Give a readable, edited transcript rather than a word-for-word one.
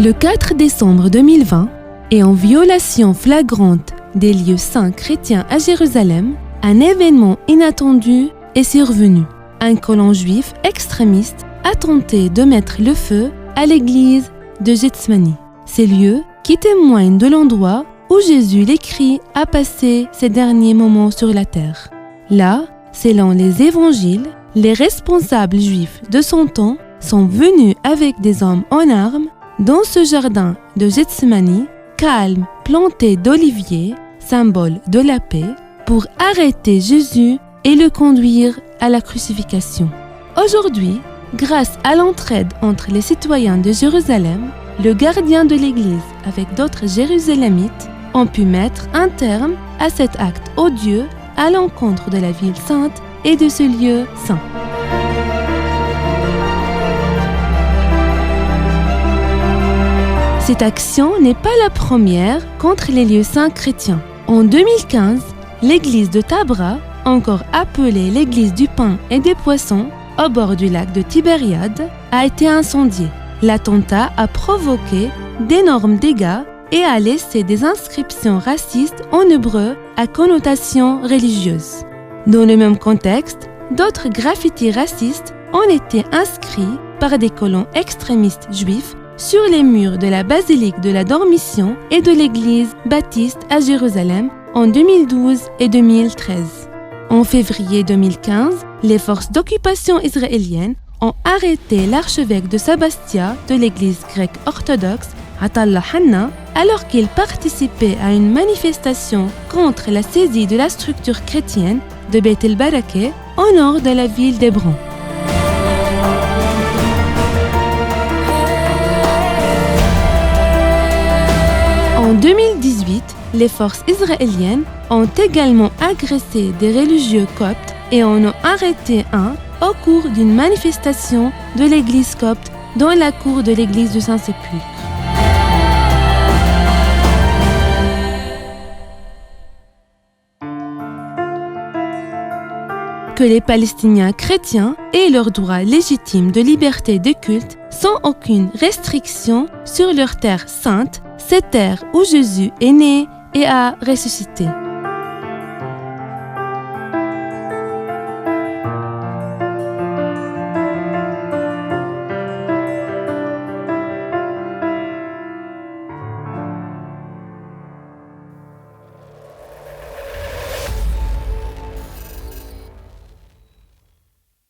Le 4 décembre 2020, et en violation flagrante des lieux saints chrétiens à Jérusalem, un événement inattendu est survenu. Un colon juif extrémiste a tenté de mettre le feu à l'église de Gethsemane. Ces lieux qui témoignent de l'endroit où Jésus les Christ a passé ses derniers moments sur la terre. Là, selon les évangiles, les responsables juifs de son temps sont venus avec des hommes en armes dans ce jardin de Gethsemane, calme, planté d'oliviers, symbole de la paix, pour arrêter Jésus et le conduire à la crucifixion. Aujourd'hui, grâce à l'entraide entre les citoyens de Jérusalem, le gardien de l'église avec d'autres Jérusalémites ont pu mettre un terme à cet acte odieux à l'encontre de la ville sainte et de ce lieu saint. Cette action n'est pas la première contre les lieux saints chrétiens. En 2015, l'église de Tabra, encore appelée l'église du pain et des poissons, au bord du lac de Tibériade, a été incendiée. L'attentat a provoqué d'énormes dégâts et a laissé des inscriptions racistes en hébreu à connotation religieuse. Dans le même contexte, d'autres graffitis racistes ont été inscrits par des colons extrémistes juifs sur les murs de la basilique de la Dormition et de l'église baptiste à Jérusalem en 2012 et 2013. En février 2015, les forces d'occupation israéliennes ont arrêté l'archevêque de Sabastia de l'église grecque orthodoxe, Atallah Hanna, alors qu'il participait à une manifestation contre la saisie de la structure chrétienne de Beit el-Barakeh au nord de la ville d'Hébron. En 2018, les forces israéliennes ont également agressé des religieux coptes et en ont arrêté un au cours d'une manifestation de l'église copte dans la cour de l'église du Saint-Sépulcre. Que les Palestiniens chrétiens aient leur droit légitime de liberté de culte sans aucune restriction sur leur terre sainte, cette terre où Jésus est né et a ressuscité.